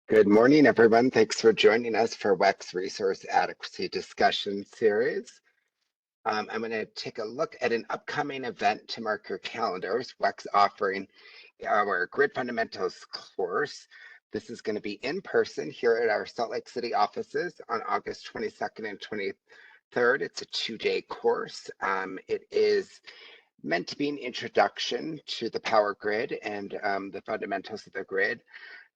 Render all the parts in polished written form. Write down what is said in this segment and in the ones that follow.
Good morning, everyone. Thanks for joining us for WECC's Resource Adequacy Discussion Series. I'm going to take a look at an upcoming event to mark your calendars. WECC's offering our Grid Fundamentals course. This is going to be in person here at our Salt Lake City offices on August 22nd and 23rd. It's a two-day course. It is meant to be an introduction to the power grid and the fundamentals of the grid,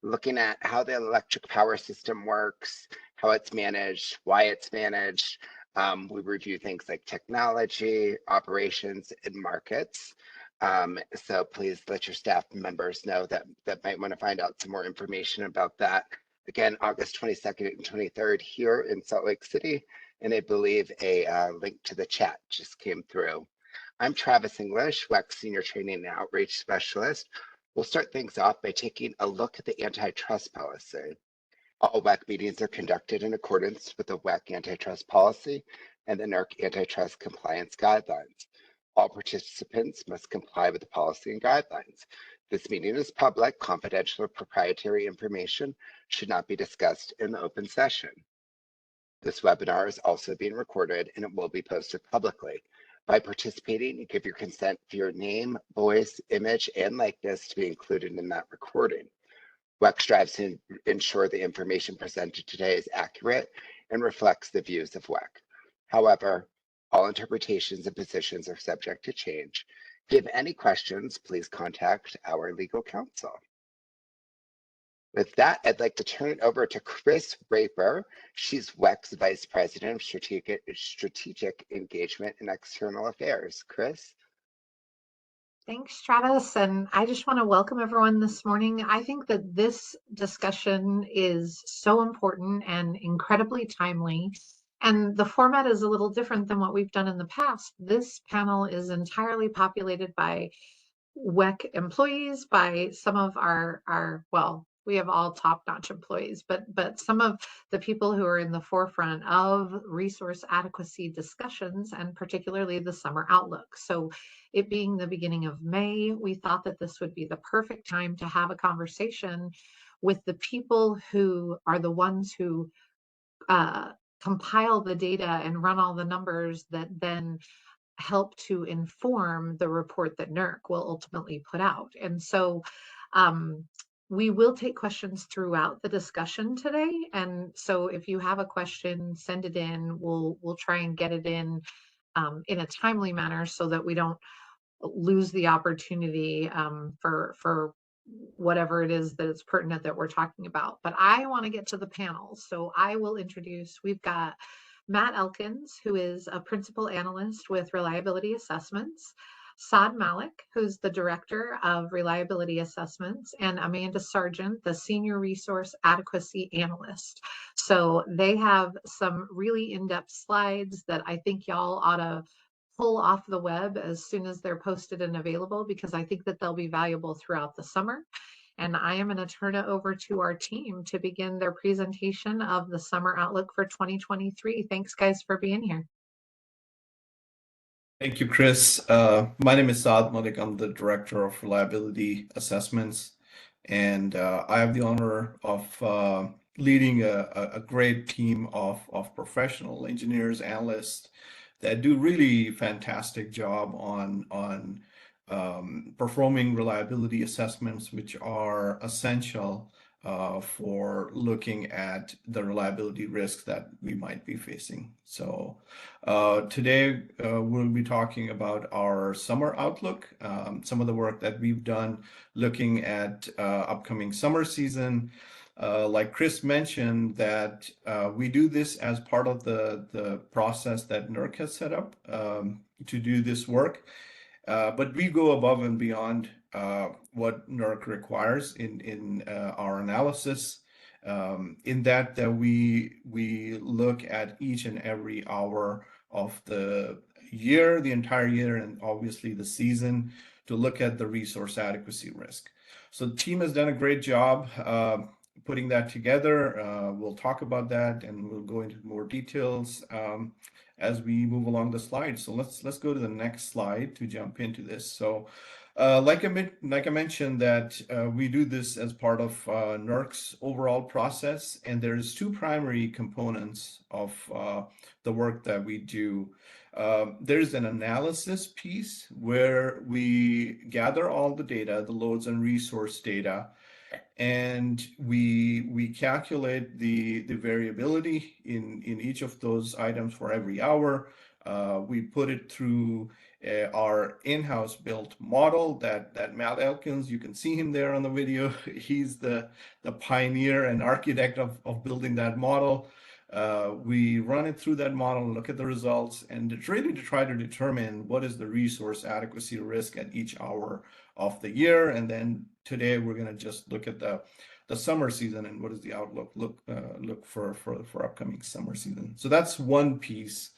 looking at how the electric power system works, how it's managed, why it's managed. We review things like technology, operations, and markets. So please let your staff members know that might want to find out some more information about that. Again, August 22nd and 23rd here in Salt Lake City, and I believe a link to the chat just came through. I'm Travis English, WEC Senior Training and Outreach Specialist. We'll start things off by taking a look at the antitrust policy. All WEC meetings are conducted in accordance with the WEC antitrust policy and the NERC antitrust compliance guidelines. All participants must comply with the policy and guidelines. This meeting is public. Confidential or proprietary information should not be discussed in the open session. This webinar is also being recorded and it will be posted publicly. By participating, you give your consent for your name, voice, image, and likeness to be included in that recording. WEC strives to ensure the information presented today is accurate and reflects the views of WEC. However, all interpretations and positions are subject to change. If you have any questions, please contact our legal counsel. With that, I'd like to turn it over to Chris Raper. She's WEC's Vice President of Strategic Engagement and External Affairs. Chris? Thanks, Travis. And I just want to welcome everyone this morning. I think that this discussion is so important and incredibly timely. And the format is a little different than what we've done in the past. This panel is entirely populated by WEC employees, by some of well, we have all top-notch employees, but some of the people who are in the forefront of resource adequacy discussions, and particularly the summer outlook. So it being the beginning of May, we thought that this would be the perfect time to have a conversation with the people who are the ones who compile the data and run all the numbers that then help to inform the report that NERC will ultimately put out. And so we will take questions throughout the discussion today. And so if you have a question, send it in. We'll try and get it in a timely manner so that we don't lose the opportunity for whatever it is that is pertinent that we're talking about. But I want to get to the panel. So I will introduce, we've got Matt Elkins, who is a principal analyst with Reliability Assessments, Saad Malik, who's the director of Reliability Assessments, and Amanda Sargent, the senior resource adequacy analyst. So they have some really in-depth slides that I think y'all ought to pull off the web as soon as they're posted and available, because I think that they'll be valuable throughout the summer. And I am going to turn it over to our team to begin their presentation of the summer outlook for 2023. Thanks, guys, for being here. Thank you, Chris. My name is Saad Malik. I'm the Director of Reliability Assessments, and I have the honor of leading a great team of professional engineers, analysts that do really fantastic job on performing reliability assessments, which are essential for looking at the reliability risks that we might be facing. So today we'll be talking about our summer outlook, some of the work that we've done looking at upcoming summer season. Like Chris mentioned, that we do this as part of the process that NERC has set up to do this work. But we go above and beyond what NERC requires in our analysis, in that we look at each and every hour of the year, the entire year, and obviously the season, to look at the resource adequacy risk. So the team has done a great job putting that together. We'll talk about that and we'll go into more details as we move along the slide. So let's go to the next slide to jump into this. So Like I mentioned that we do this as part of NERC's overall process, and there's two primary components of the work that we do. There's an analysis piece where we gather all the data, the loads and resource data, and we calculate the variability in each of those items for every hour. We put it through our in-house built model that Matt Elkins, you can see him there on the video. He's the pioneer and architect of building that model. We run it through that model, look at the results, and it's really to try to determine what is the resource adequacy risk at each hour of the year. And then today we're going to just look at the summer season and what is the outlook look for upcoming summer season. So that's one piece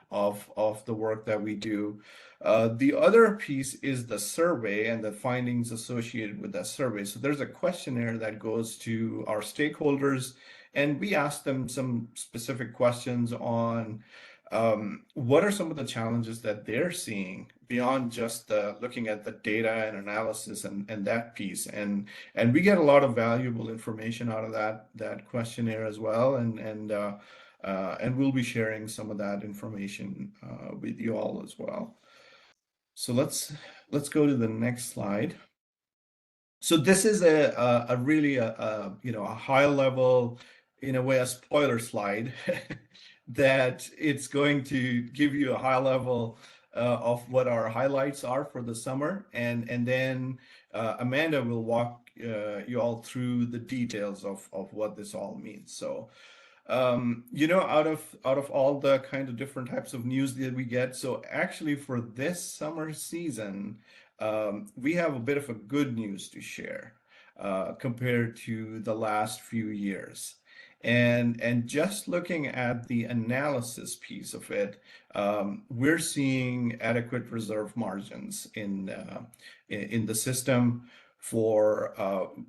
of the work that we do. The other piece is the survey and the findings associated with that survey. So there's a questionnaire that goes to our stakeholders, and we ask them some specific questions on what are some of the challenges that they're seeing beyond just looking at the data and analysis and that piece. And we get a lot of valuable information out of that questionnaire as well. And we'll be sharing some of that information with you all as well. So let's go to the next slide. So this is a really a high level, in a way, a spoiler slide that it's going to give you a high level of what our highlights are for the summer, and then Amanda will walk you all through the details of what this all means. So out of all the kind of different types of news that we get, so actually for this summer season, we have a bit of a good news to share compared to the last few years. And just looking at the analysis piece of it, we're seeing adequate reserve margins in the system for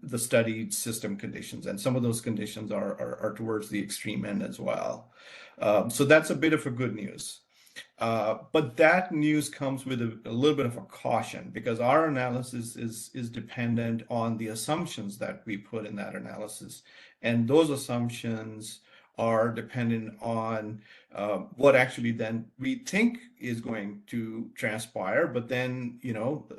the studied system conditions, and some of those conditions are towards the extreme end as well. So that's a bit of a good news. But that news comes with a little bit of a caution, because our analysis is dependent on the assumptions that we put in that analysis. And those assumptions are dependent on what actually then we think is going to transpire. But then,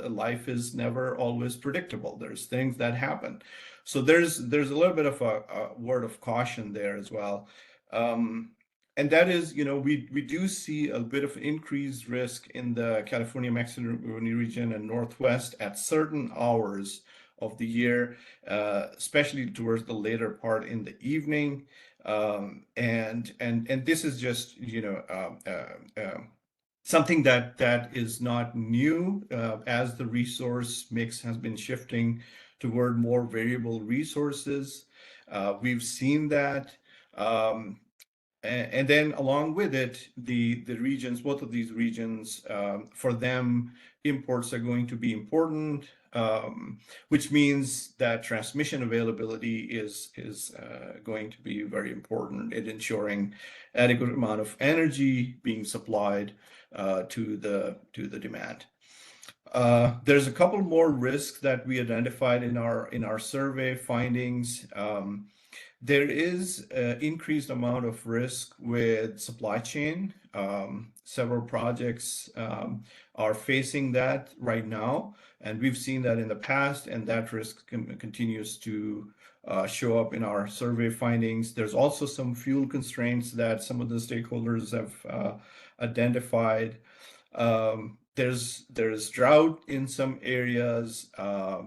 life is never always predictable. There's things that happen. So there's a little bit of a word of caution there as well. And that is, we do see a bit of increased risk in the California, Mexico region and Northwest at certain hours of the year, especially towards the later part in the evening. And this is just, something that is not new, as the resource mix has been shifting toward more variable resources. We've seen that. And then along with it, the regions, both of these regions, for them, imports are going to be important, which means that transmission availability is going to be very important in ensuring adequate amount of energy being supplied to the demand. There's a couple more risks that we identified in our survey findings. There is an increased amount of risk with supply chain. Several projects are facing that right now, and we've seen that in the past, and that risk continues to show up in our survey findings. There's also some fuel constraints that some of the stakeholders have identified. There's drought in some areas,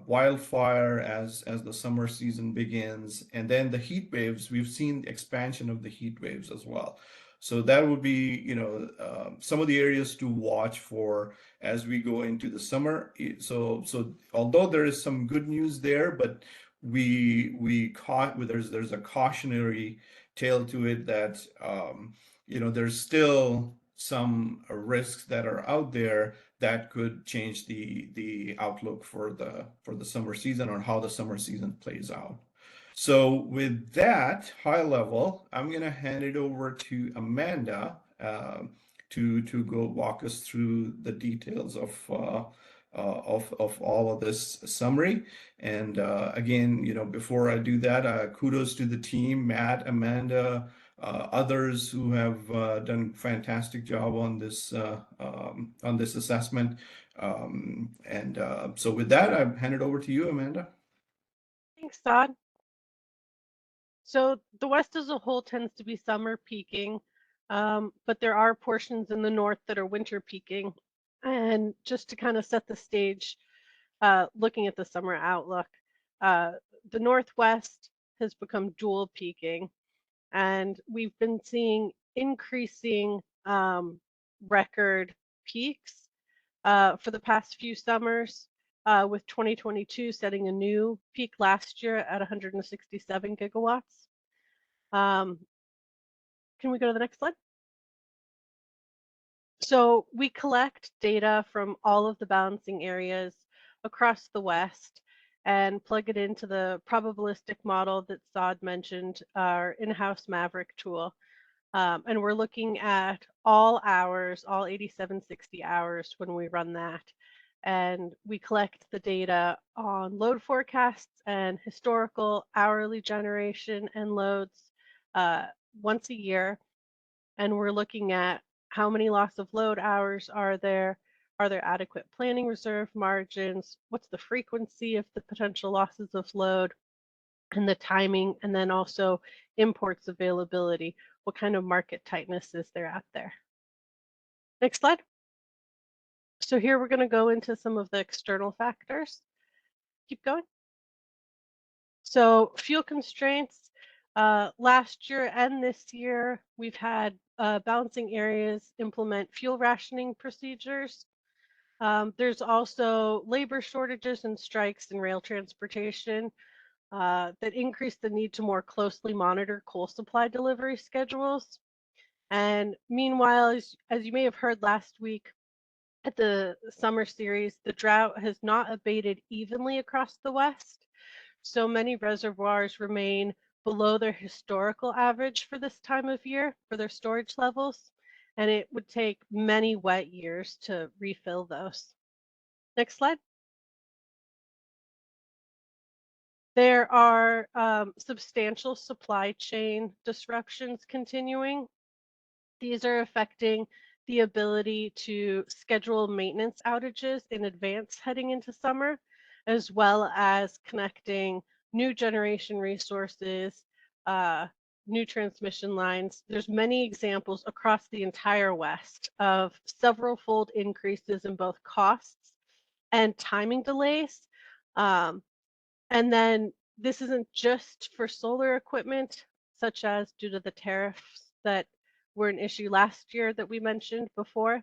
wildfire as the summer season begins, and then the heat waves. We've seen expansion of the heat waves as well. So that would be, some of the areas to watch for as we go into the summer. So although there is some good news there, but there's a cautionary tale to it that there's still some risks that are out there that could change the outlook for the summer season, or how the summer season plays out. So with that high level, I'm going to hand it over to Amanda to go walk us through the details of of all of this summary. And again, before I do that, kudos to the team, Matt, Amanda, others who have done a fantastic job on this assessment. So with that, I hand it over to you, Amanda. Thanks, Todd. So the West as a whole tends to be summer peaking, but there are portions in the North that are winter peaking. And just to kind of set the stage, looking at the summer outlook, the Northwest has become dual peaking, and we've been seeing increasing record peaks for the past few summers, with 2022 setting a new peak last year at 167 gigawatts. Can we go to the next slide? So we collect data from all of the balancing areas across the West and plug it into the probabilistic model that Saad mentioned, our in-house Maverick tool. And we're looking at all hours, all 8760 hours when we run that. And we collect the data on load forecasts and historical hourly generation and loads once a year. And we're looking at how many loss of load hours are there adequate planning reserve margins, what's the frequency of the potential losses of load, and the timing, and then also imports availability. What kind of market tightness is there out there? Next slide. So here we're going to go into some of the external factors. Keep going. So fuel constraints, last year and this year, we've had balancing areas implement fuel rationing procedures. There's also labor shortages and strikes in rail transportation that increase the need to more closely monitor coal supply delivery schedules. And meanwhile, as you may have heard last week at the summer series, the drought has not abated evenly across the West. So many reservoirs remain below their historical average for this time of year for their storage levels, and it would take many wet years to refill those. Next slide. There are substantial supply chain disruptions continuing. These are affecting the ability to schedule maintenance outages in advance heading into summer, as well as connecting new generation resources, new transmission lines. There's many examples across the entire West of several-fold increases in both costs and timing delays. And then this isn't just for solar equipment, such as due to the tariffs that were an issue last year that we mentioned before.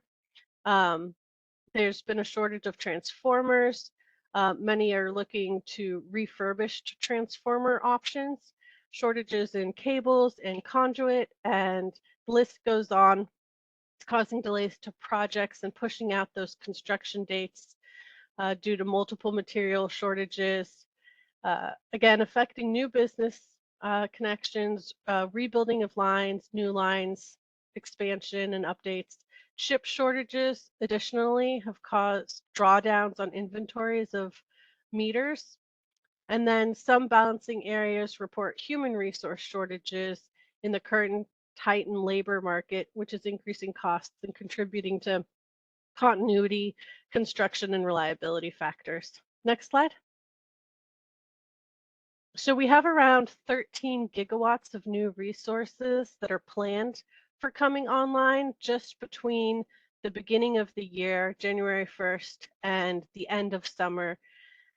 There's been a shortage of transformers. Many are looking to refurbished transformer options, shortages in cables and conduit, and the list goes on. It's causing delays to projects and pushing out those construction dates due to multiple material shortages. Again, affecting new business connections, rebuilding of lines, new lines, expansion and updates. Chip shortages additionally have caused drawdowns on inventories of meters. And then some balancing areas report human resource shortages in the current tightened labor market, which is increasing costs and contributing to continuity, construction, and reliability factors. Next slide. So we have around 13 gigawatts of new resources that are planned for coming online just between the beginning of the year, January 1st, and the end of summer.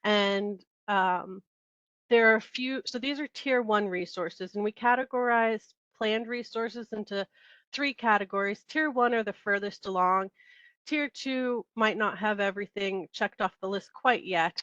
And there are a few, so these are tier 1 resources, and we categorize planned resources into 3 categories. Tier 1 are the furthest along. Tier 2 might not have everything checked off the list quite yet.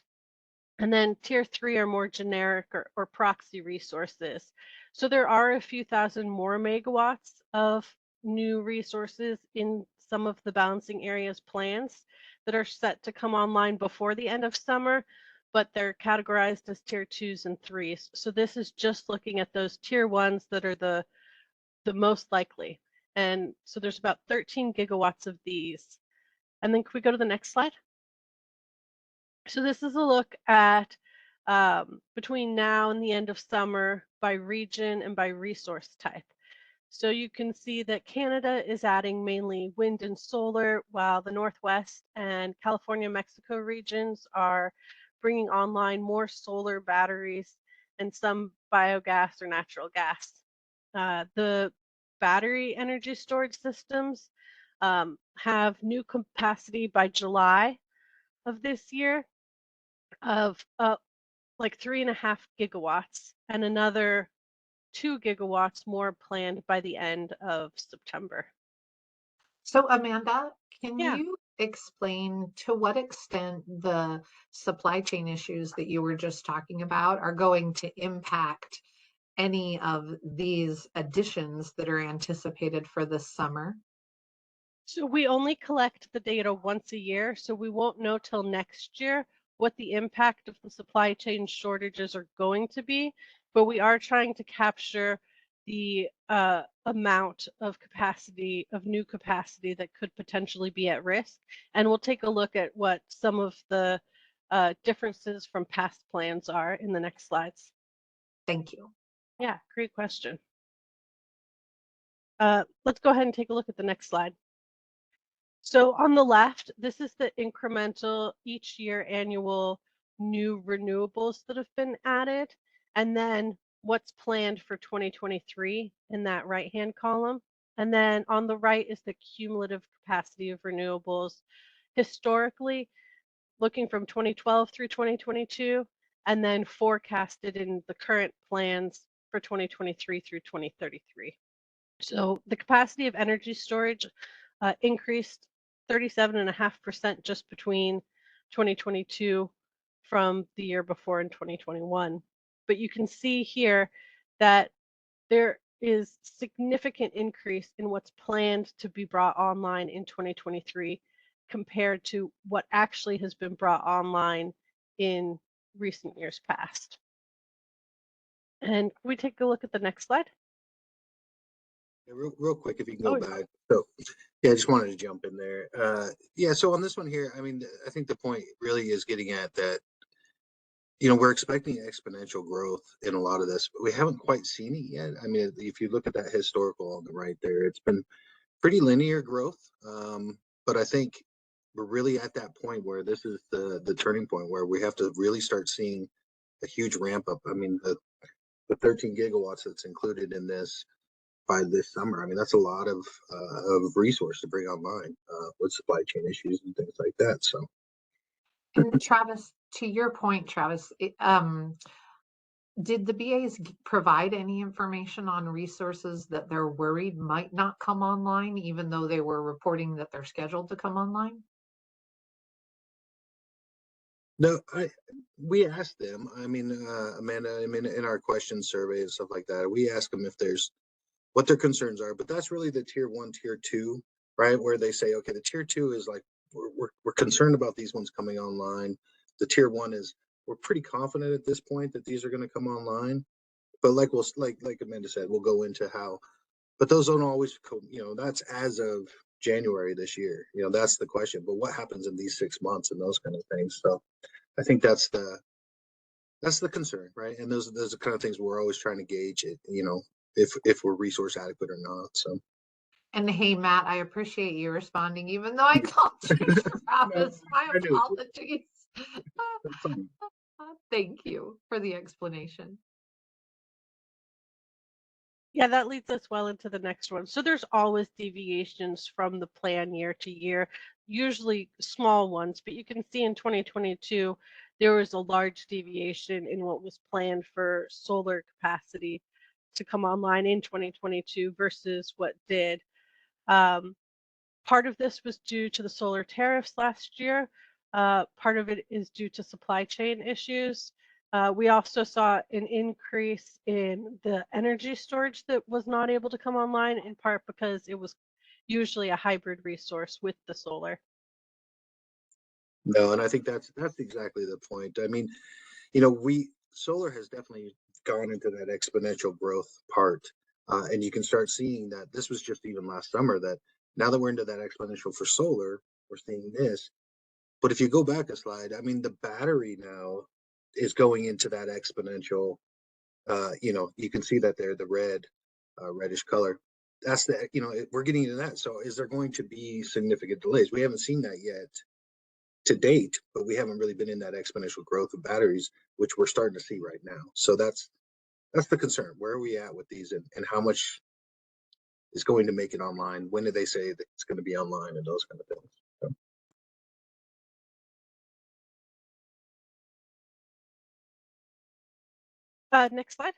And then tier 3 are more generic or proxy resources. So there are a few thousand more megawatts of new resources in some of the balancing areas plans that are set to come online before the end of summer, but they're categorized as tier 2s and 3s. So this is just looking at those tier 1s that are the most likely. And so there's about 13 gigawatts of these. And then can we go to the next slide? So this is a look at between now and the end of summer by region and by resource type. So you can see that Canada is adding mainly wind and solar, while the Northwest and California, Mexico regions are bringing online more solar batteries and some biogas or natural gas. The battery energy storage systems have new capacity by July of this year of like 3.5 gigawatts and another 2 gigawatts more planned by the end of September. So Amanda, can Yeah. you explain to what extent the supply chain issues that you were just talking about are going to impact any of these additions that are anticipated for this summer? So we only collect the data once a year, so we won't know till next year what the impact of the supply chain shortages are going to be, but we are trying to capture the amount of capacity, of new capacity that could potentially be at risk. And we'll take a look at what some of the differences from past plans are in the next slides. Thank you. Yeah, great question. Let's go ahead and take a look at the next slide. So on the left, this is the incremental each year annual new renewables that have been added, and then what's planned for 2023 in that right-hand column. And then on the right is the cumulative capacity of renewables historically, looking from 2012 through 2022, and then forecasted in the current plans for 2023 through 2033. So the capacity of energy storage increased 37.5% just between 2022 from the year before in 2021. But you can see here that there is significant increase in what's planned to be brought online in 2023 compared to what actually has been brought online in recent years past. And can we take a look at the next slide? Yeah, real quick, if you can go back. So, yeah, I just wanted to jump in there. Yeah, so on this one here, I mean, I think the point really is getting at that, we're expecting exponential growth in a lot of this, but we haven't quite seen it yet. I mean, if you look at that historical on the right there, it's been pretty linear growth. But I think we're really at that point where this is the turning point where we have to really start seeing a huge ramp up. I mean, the 13 gigawatts that's included in this by this summer. I mean, that's a lot of resource to bring online with supply chain issues and things like that. So, And Travis, to your point, Travis, did the BAs provide any information on resources that they're worried might not come online, even though they were reporting that they're scheduled to come online? no, we asked them. I mean, Amanda, I mean, in our question survey and stuff like that, we ask them if there's what their concerns are. But that's really the tier 1, tier 2, right? Where they say, okay, the tier 2 is like we're concerned about these ones coming online. The tier 1 is we're pretty confident at this point that these are going to come online. But like Amanda said, we'll go into how. But those don't always, that's as of January this year. That's the question. But what happens in these 6 months and those kind of things? So I think that's the concern, right? And those are the kind of things we're always trying to gauge it, if we're resource adequate or not. So. And hey, Matt, I appreciate you responding, even though I called you Travis. My apologies. Thank you for the explanation. Yeah, that leads us well into the next one. So there's always deviations from the plan year to year, usually small ones, but you can see in 2022, there was a large deviation in what was planned for solar capacity to come online in 2022 versus what did. Part of this was due to the solar tariffs last year. Part of it is due to supply chain issues. We also saw an increase in the energy storage that was not able to come online, in part because it was usually a hybrid resource with the solar. No, and I think that's exactly the point. I mean, solar has definitely gone into that exponential growth part. And you can start seeing that this was just even last summer that now that we're into that exponential for solar, we're seeing this. But if you go back a slide, I mean, the battery now is going into that exponential, you know, you can see that there, the red, reddish color. That's the, you know, we're getting into that. So is there going to be significant delays? We haven't seen that yet to date, but we haven't really been in that exponential growth of batteries, which we're starting to see right now. So that's the concern. Where are we at with these, and how much is going to make it online? When do they say that it's going to be online, and those kind of things? Next slide.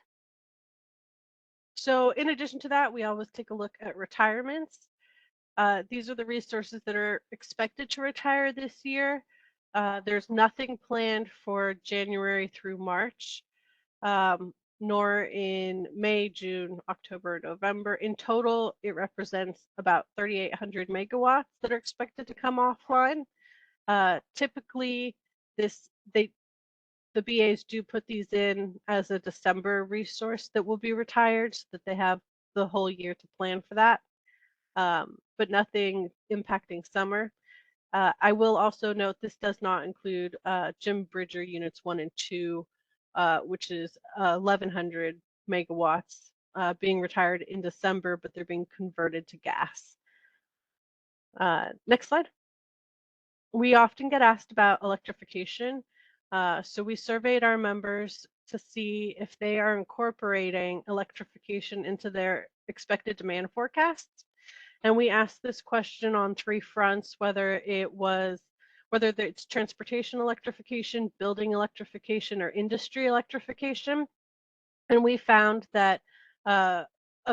So in addition to that, we always take a look at retirements. These are the resources that are expected to retire this year. There's nothing planned for January through March, nor in May, June, October, November. In total, it represents about 3,800 megawatts that are expected to come offline. Typically, the BAs do put these in as a December resource that will be retired so that they have the whole year to plan for that, but nothing impacting summer. I will also note this does not include Jim Bridger units 1 and 2, which is 1,100 megawatts being retired in December, but they're being converted to gas. Next slide. We often get asked about electrification. So we surveyed our members to see if they are incorporating electrification into their expected demand forecasts. And we asked this question on 3 fronts, whether it's transportation electrification, building electrification, or industry electrification. And we found that a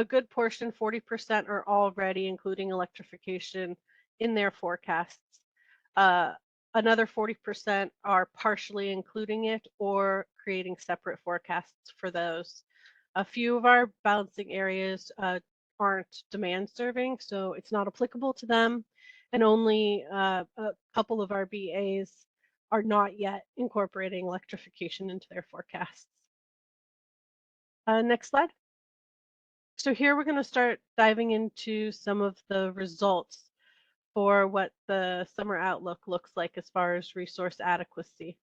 good portion, 40%, are already including electrification in their forecasts. Another 40% are partially including it or creating separate forecasts for those. A few of our balancing areas aren't demand serving, so it's not applicable to them. And only a couple of our BAs are not yet incorporating electrification into their forecasts. Next slide. So here we're going to start diving into some of the results for what the summer outlook looks like as far as resource adequacy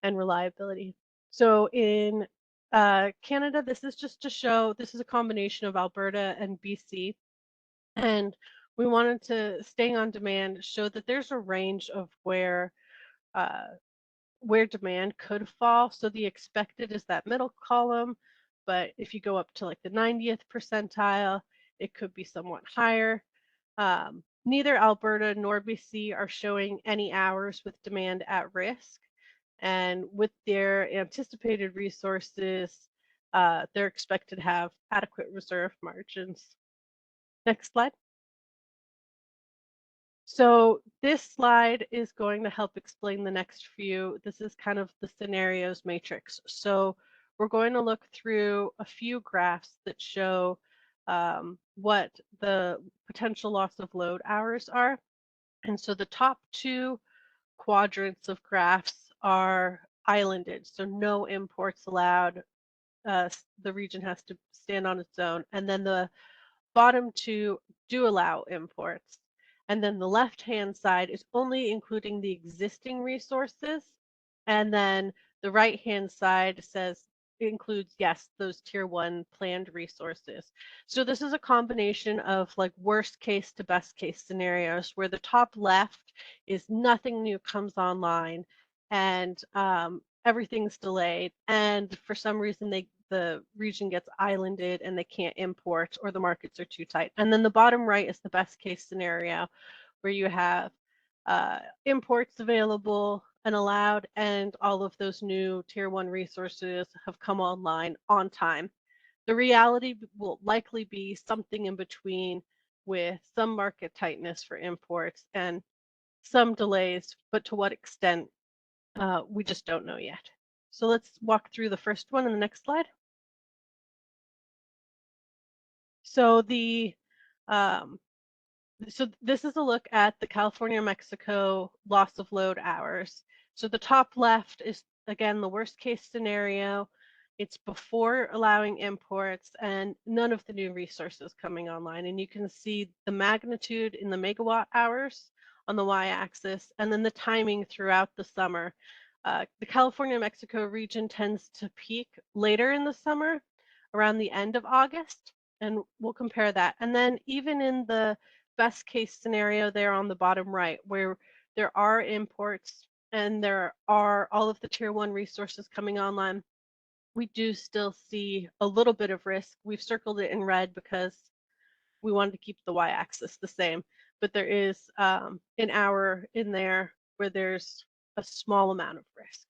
and reliability. So in Canada, this is just to show, this is a combination of Alberta and BC. And we wanted to, staying on demand, show that there's a range of where demand could fall. So the expected is that middle column, but if you go up to like the 90th percentile, it could be somewhat higher. Neither Alberta nor BC are showing any hours with demand at risk. And with their anticipated resources, they're expected to have adequate reserve margins. Next slide. So this slide is going to help explain the next few. This is kind of the scenarios matrix. So we're going to look through a few graphs that show what the potential loss of load hours are. And so the top 2 quadrants of graphs are islanded, so no imports allowed. The region has to stand on its own. And then the bottom 2 do allow imports. And then the left-hand side is only including the existing resources. And then the right-hand side says includes, yes, those tier 1 planned resources. So this is a combination of like worst case to best case scenarios, where the top left is nothing new comes online and everything's delayed. And for some reason, the region gets islanded and they can't import, or the markets are too tight. And then the bottom right is the best case scenario, where you have imports available and allowed, and all of those new tier 1 resources have come online on time. The reality will likely be something in between, with some market tightness for imports and some delays, but to what extent, we just don't know yet. So let's walk through the first one in the next slide. So so this is a look at the California-Mexico loss of load hours. So the top left is, again, the worst case scenario. It's before allowing imports and none of the new resources coming online. And you can see the magnitude in the megawatt hours on the y-axis, and then the timing throughout the summer. The California-Mexico region tends to peak later in the summer, around the end of August, and we'll compare that. And then even in the best case scenario there on the bottom right, where there are imports and there are all of the tier 1 resources coming online, we do still see a little bit of risk. We've circled it in red because we wanted to keep the y-axis the same, but there is an hour in there where there's a small amount of risk.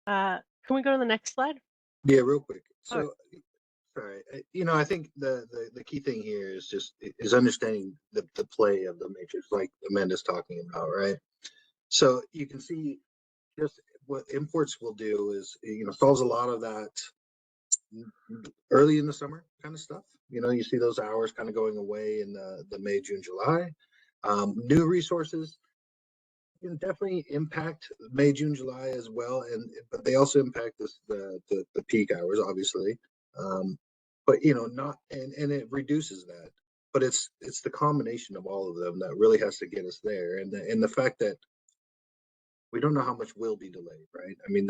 Can we go to the next slide? Yeah, real quick. So, Oh. sorry, I think the key thing here is just understanding the play of the matrix, like Amanda's talking about, right? So you can see just what imports will do is, solves a lot of that early in the summer kind of stuff. You see those hours kind of going away in the May, June, July. New resources can definitely impact May, June, July as well, but they also impact the peak hours, obviously. But not and it reduces that. But it's the combination of all of them that really has to get us there, and the fact that we don't know how much will be delayed, right? I mean,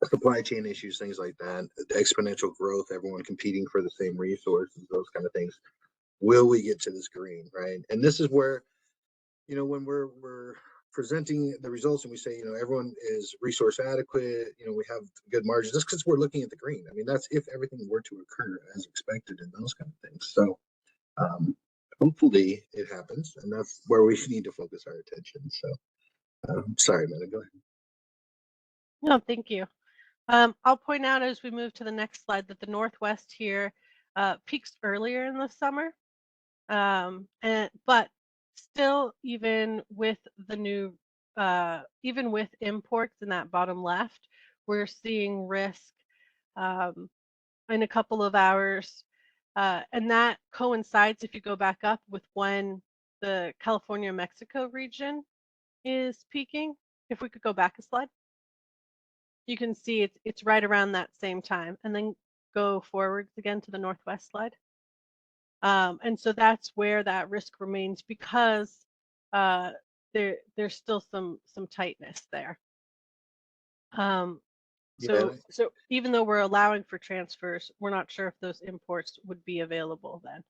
supply chain issues, things like that, the exponential growth, everyone competing for the same resources, those kind of things. Will we get to this green, right? And this is where, when we're presenting the results and we say, everyone is resource adequate, we have good margins, just because we're looking at the green. I mean, that's if everything were to occur as expected and those kind of things. So hopefully it happens, and that's where we need to focus our attention. So sorry, Amanda, go ahead. No, thank you. I'll point out as we move to the next slide that the Northwest here peaks earlier in the summer, but still, even with the new, even with imports in that bottom left, we're seeing risk in a couple of hours, and that coincides, if you go back up, with when the California-Mexico region is peaking. If we could go back a slide. You can see it's right around that same time, and then go forwards again to the Northwest slide. And so that's where that risk remains, because there's still some tightness there. So even though we're allowing for transfers, we're not sure if those imports would be available then.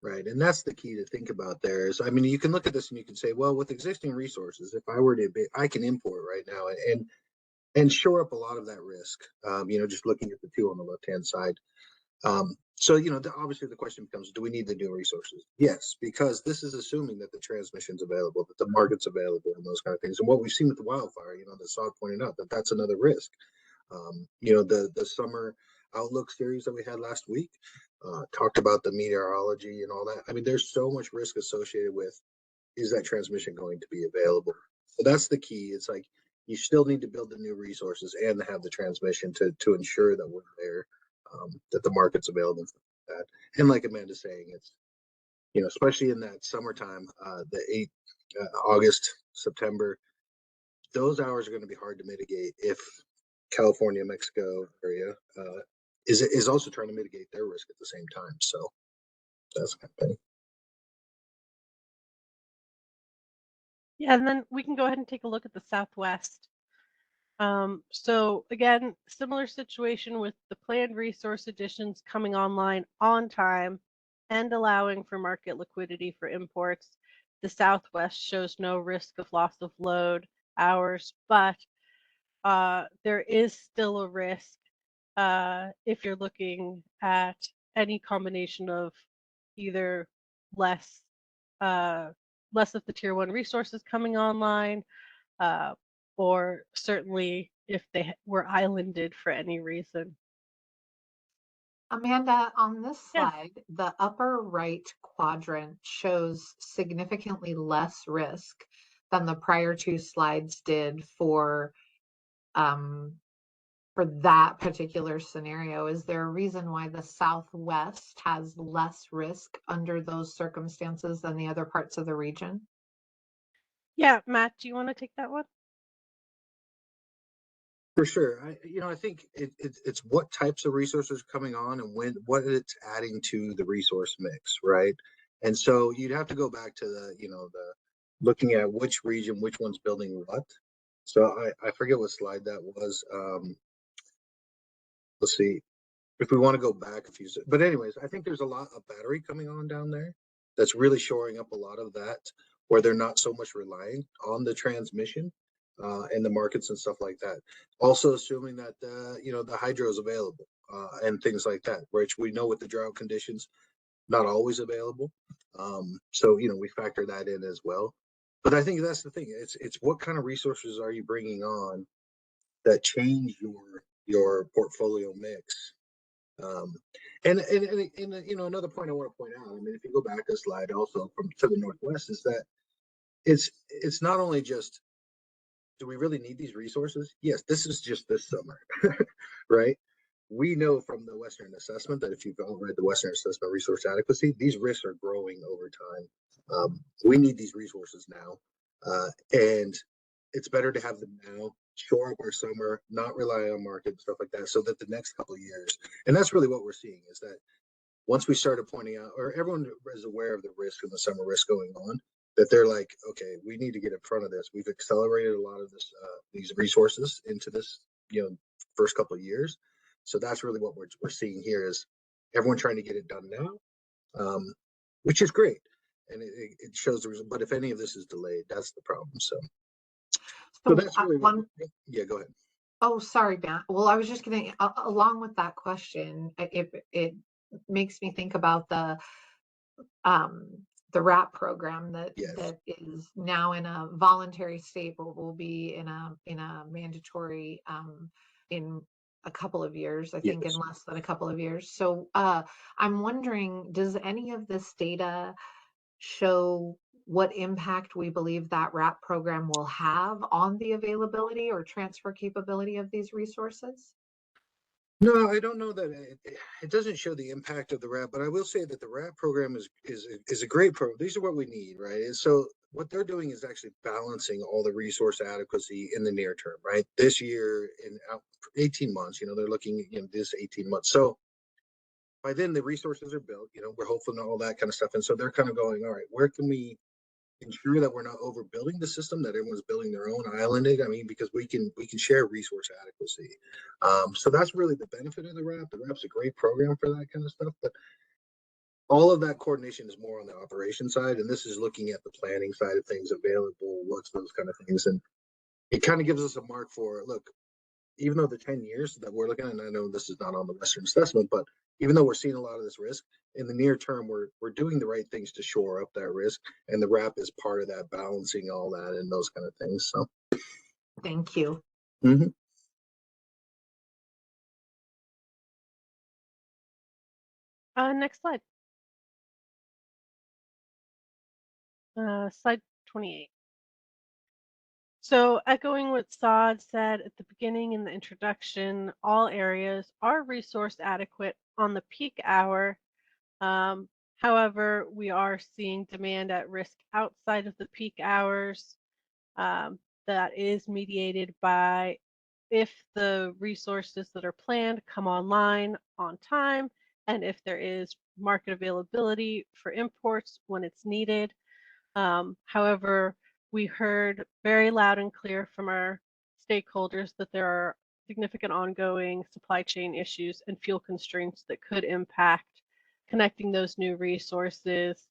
Right, and that's the key to think about there. Is, I mean, you can look at this and you can say, well, with existing resources, if I were to I can import right now and shore up a lot of that risk. Just looking at the two on the left-hand side. So, obviously the question becomes, do we need the new resources? Yes, because this is assuming that the transmission's available, that the market's available, and those kind of things. And what we've seen with the wildfire, that Saad pointed out, that's another risk. The summer outlook series that we had last week talked about the meteorology and all that. I mean, there's so much risk associated with, is that transmission going to be available? So that's the key. It's like, you still need to build the new resources and have the transmission to ensure that we're there, that the market's available for that. And like Amanda's saying, it's, especially in that summertime, the August, September, those hours are going to be hard to mitigate if California, Mexico area is also trying to mitigate their risk at the same time. So that's kind of thing. Yeah, and then we can go ahead and take a look at the Southwest. So again, similar situation with the planned resource additions coming online on time and allowing for market liquidity for imports. The Southwest shows no risk of loss of load hours, but there is still a risk if you're looking at any combination of either less of the tier 1 resources coming online, or certainly if they were islanded for any reason. Amanda, on this Yeah. slide, the upper right quadrant shows significantly less risk than the prior two slides did for that particular scenario. Is there a reason why the Southwest has less risk under those circumstances than the other parts of the region? Yeah, Matt, do you want to take that one? For sure. I think it's what types of resources are coming on and what it's adding to the resource mix, right? And so you'd have to go back to the, the looking at which region, which one's building what. So I forget what slide that was. Let's see if we want to go back a few. But anyways, I think there's a lot of battery coming on down there that's really shoring up a lot of that, where they're not so much relying on the transmission and the markets and stuff like that. Also assuming that the hydro is available and things like that, which we know with the drought conditions, not always available. So we factor that in as well. But I think that's the thing. It's what kind of resources are you bringing on that change your portfolio mix. And another point I want to point out, I mean, if you go back a slide also from to the northwest, is that it's not only just, do we really need these resources? Yes, this is just this summer, right? We know from the Western assessment that if you've all read the Western assessment resource adequacy, these risks are growing over time. We need these resources now, and it's better to have them now, shore up our summer, not rely on market and stuff like that, so that the next couple of years, and that's really what we're seeing, is that once we started pointing out, or everyone is aware of the risk and the summer risk going on, that they're like, okay, we need to get in front of this. We've accelerated a lot of this, these resources into this, first couple of years. So that's really what we're seeing here, is everyone trying to get it done now, which is great, and it shows the result. But if any of this is delayed, that's the problem. So that's really yeah. Go ahead. Oh, sorry, Matt. Well, I was just going to, along with that question, it makes me think about the RAP program that is now in a voluntary state, but will be in a mandatory in a couple of years, I think in less than a couple of years. So I'm wondering, does any of this data show what impact we believe that RAP program will have on the availability or transfer capability of these resources? No, I don't know that it doesn't show the impact of the RAP, but I will say that the RAP program is a great program. These are what we need, right? And so what they're doing is actually balancing all the resource adequacy in the near term, right? This year in 18 months, they're looking this 18 months. So by then the resources are built, we're hopeful and all that kind of stuff. And so they're kind of going, all right, where can we ensure that we're not overbuilding the system, that everyone's building their own islanding? I mean, because we can share resource adequacy. So that's really the benefit of the RAP. The RAP's a great program for that kind of stuff, but all of that coordination is more on the operation side, and this is looking at the planning side of things, available, what's those kind of things, and it kind of gives us a mark for, look, even though the 10 years that we're looking at, and I know this is not on the Western assessment, but even though we're seeing a lot of this risk, in the near term, we're doing the right things to shore up that risk, and the RAP is part of that, balancing all that and those kind of things. So, thank you. Mm-hmm. Next slide. Slide 28. So echoing what Saad said at the beginning in the introduction, all areas are resource adequate on the peak hour. However, we are seeing demand at risk outside of the peak hours. That is mediated by if the resources that are planned come online on time, and if there is market availability for imports when it's needed. However, we heard very loud and clear from our stakeholders that there are significant ongoing supply chain issues and fuel constraints that could impact connecting those new resources,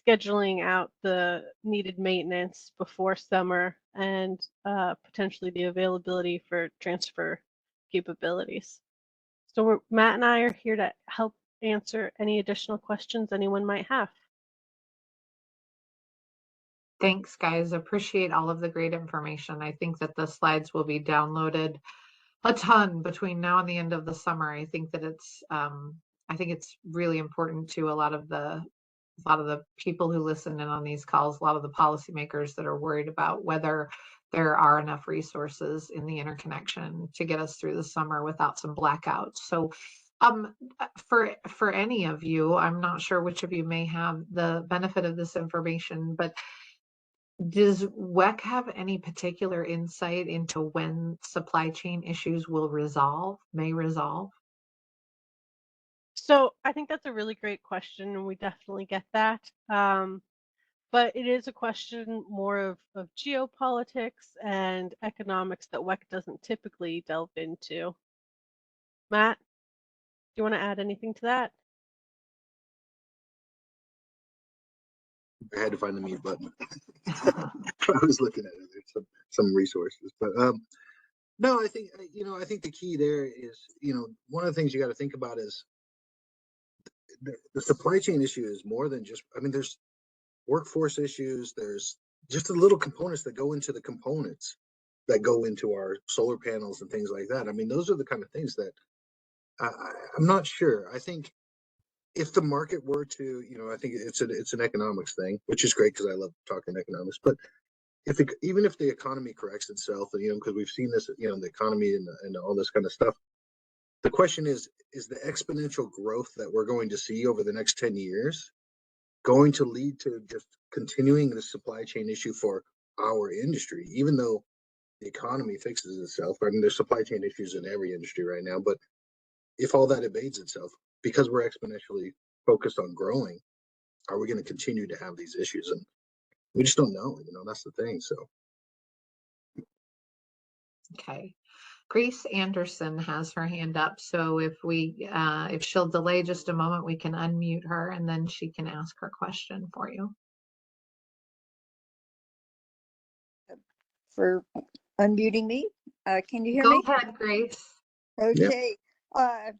scheduling out the needed maintenance before summer, and potentially the availability for transfer capabilities. So Matt and I are here to help answer any additional questions anyone might have. Thanks, guys. Appreciate all of the great information. I think that the slides will be downloaded a ton between now and the end of the summer. I think that it's really important to a lot of the people who listen in on these calls, a lot of the policymakers that are worried about whether there are enough resources in the interconnection to get us through the summer without some blackouts. So for any of you, I'm not sure which of you may have the benefit of this information, but does WECC have any particular insight into when supply chain issues may resolve? So I think that's a really great question, and we definitely get that. But it is a question more of geopolitics and economics that WECC doesn't typically delve into. Matt, do you want to add anything to that? I had to find the mute button. I was looking at it. There's some resources, but no, I think I think the key there is one of the things you got to think about is the supply chain issue is more than just. I mean, there's workforce issues. There's just the little components that go into the components that go into our solar panels and things like that. I mean, those are the kind of things that I'm not sure. I think if the market were to, I think it's an economics thing, which is great because I love talking economics. But even if the economy corrects itself, and because we've seen this, the economy and all this kind of stuff, the question is the exponential growth that we're going to see over the next 10 years going to lead to just continuing the supply chain issue for our industry, even though the economy fixes itself? I mean, there's supply chain issues in every industry right now, but if all that evades itself, because we're exponentially focused on growing, are we going to continue to have these issues? And we just don't know, that's the thing. So. Okay. Grace Anderson has her hand up. So if she'll delay just a moment, we can unmute her and then she can ask her question for you. For unmuting me. Can you hear me? Go ahead, Grace. Okay. Yep.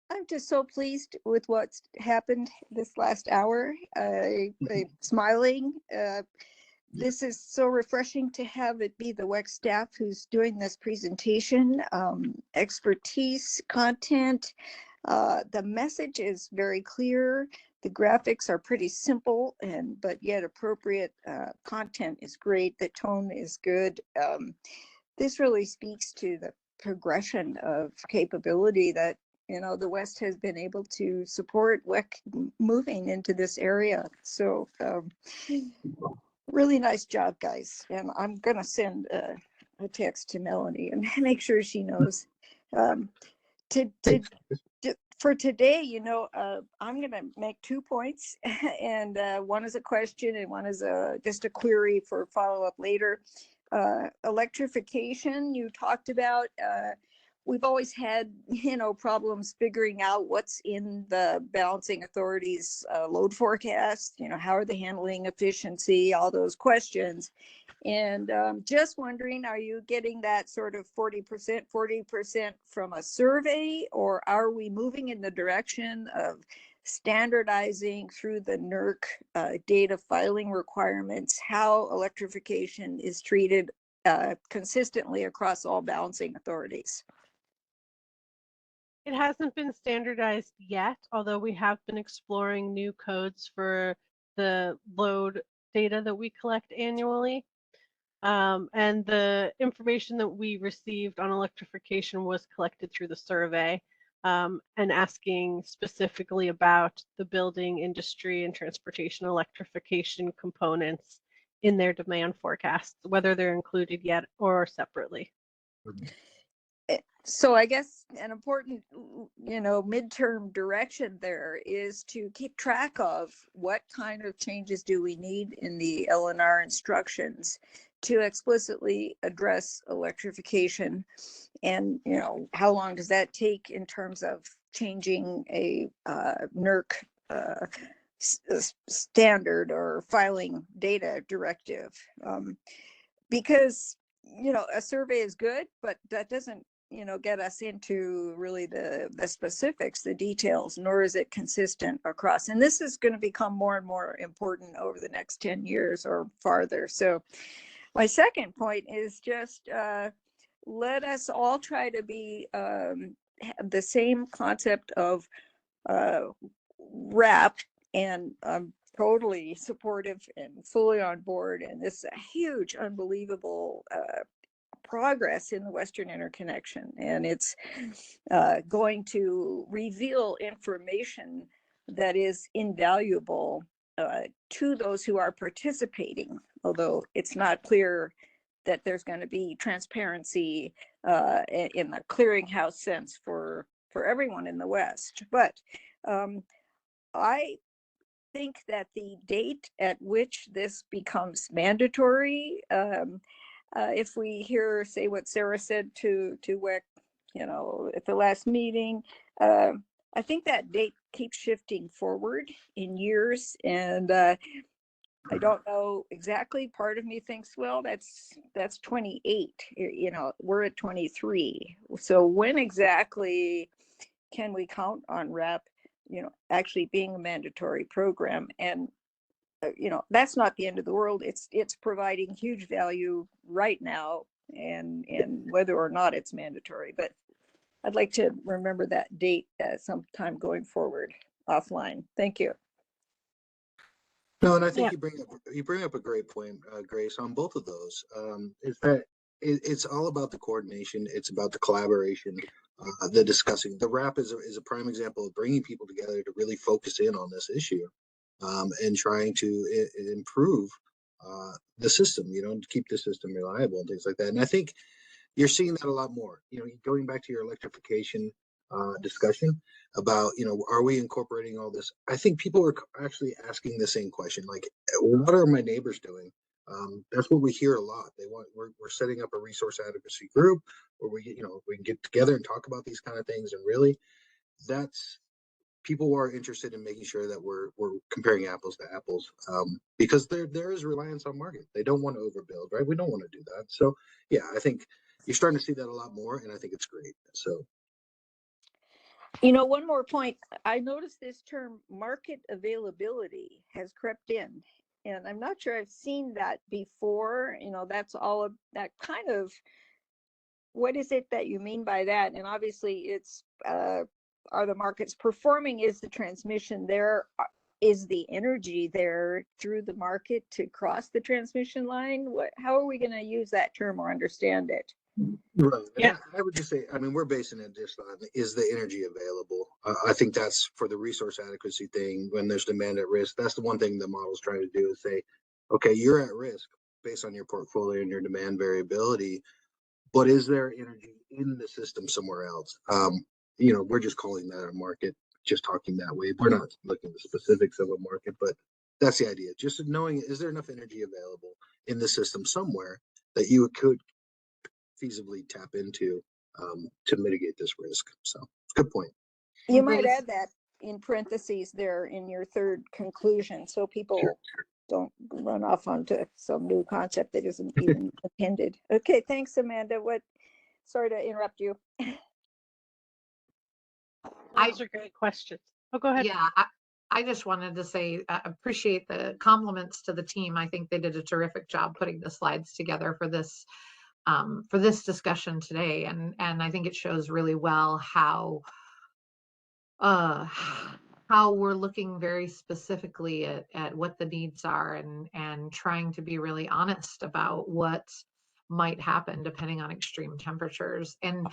I'm just so pleased with what's happened this last hour. I'm smiling. This is so refreshing to have it be the WECC staff who's doing this presentation. Expertise, content. The message is very clear. The graphics are pretty simple but yet appropriate. Content is great. The tone is good. This really speaks to the progression of capability that the West has been able to support WECC moving into this area. So really nice job, guys. And I'm gonna send a text to Melanie and make sure she knows. For today, I'm going to make 2 points, and one is a question and one is just a query for follow-up later. Electrification, you talked about. We've always had, problems figuring out what's in the balancing authority's load forecast. How are they handling efficiency, all those questions. And just wondering, are you getting that sort of 40% from a survey, or are we moving in the direction of standardizing through the NERC data filing requirements how electrification is treated consistently across all balancing authorities? It hasn't been standardized yet, although we have been exploring new codes for the load data that we collect annually. And the information that we received on electrification was collected through the survey, and asking specifically about the building industry and transportation electrification components in their demand forecasts, whether they're included yet or separately. So I guess an important, midterm direction there is to keep track of what kind of changes do we need in the LNR instructions to explicitly address electrification, and how long does that take in terms of changing a NERC standard or filing data directive, because a survey is good, but that doesn't get us into really the specifics, the details, nor is it consistent across. And this is going to become more and more important over the next 10 years or farther. So my second point is just let us all try to be the same concept of wrap, and I'm totally supportive and fully on board. And this is a huge, unbelievable progress in the Western Interconnection, and it's going to reveal information that is invaluable to those who are participating, although it's not clear that there's going to be transparency in the clearinghouse sense for for everyone in the West. But I think that the date at which this becomes mandatory, if we hear, say, what Sarah said to WECC, at the last meeting, I think that date keeps shifting forward in years, and I don't know exactly. Part of me thinks, well, that's 28. We're at 23. So when exactly can we count on REP, actually being a mandatory program? And that's not the end of the world. It's providing huge value right now, and whether or not it's mandatory. But I'd like to remember that date sometime going forward offline. Thank you. No, and I think Yeah. you bring up a great point, Grace, on both of those. Is that it's all about the coordination. It's about the collaboration, the discussing. The RAP is a prime example of bringing people together to really focus in on this issue, and trying to improve the system, to keep the system reliable and things like that. And I think you're seeing that a lot more. Going back to your electrification discussion about, are we incorporating all this? I think people are actually asking the same question, like, what are my neighbors doing? That's what we hear a lot. We're setting up a resource adequacy group where we can get together and talk about these kind of things. And really, that's people are interested in making sure that we're comparing apples to apples, because there is reliance on market. They don't want to overbuild, right? We don't want to do that. So yeah, I think you're starting to see that a lot more, and I think it's great. So, one more point. I noticed this term market availability has crept in, and I'm not sure I've seen that before. That's all that kind of, what is it that you mean by that? And obviously it's, are the markets performing? Is the transmission there? Is the energy there through the market to cross the transmission line? How are we going to use that term or understand it? right. Yeah. I would just say, we're basing it just on, is the energy available? I think that's for the resource adequacy thing. When there's demand at risk, that's the one thing the model's trying to do, is say, okay, you're at risk based on your portfolio and your demand variability, but is there energy in the system somewhere else? We're just calling that a market, just talking that way. We're not looking at the specifics of a market, but that's the idea. Just knowing, is there enough energy available in the system somewhere that you could feasibly tap into, to mitigate this risk? So, good point. You might add that in parentheses there in your third conclusion, so people don't run off onto some new concept that isn't even intended. Okay, thanks, Amanda. Sorry to interrupt you. Those are great questions. Oh, go ahead. Yeah, I just wanted to say, appreciate the compliments to the team. I think they did a terrific job putting the slides together for this discussion today. And I think it shows really well how we're looking very specifically at what the needs are, and trying to be really honest about what might happen depending on extreme temperatures. And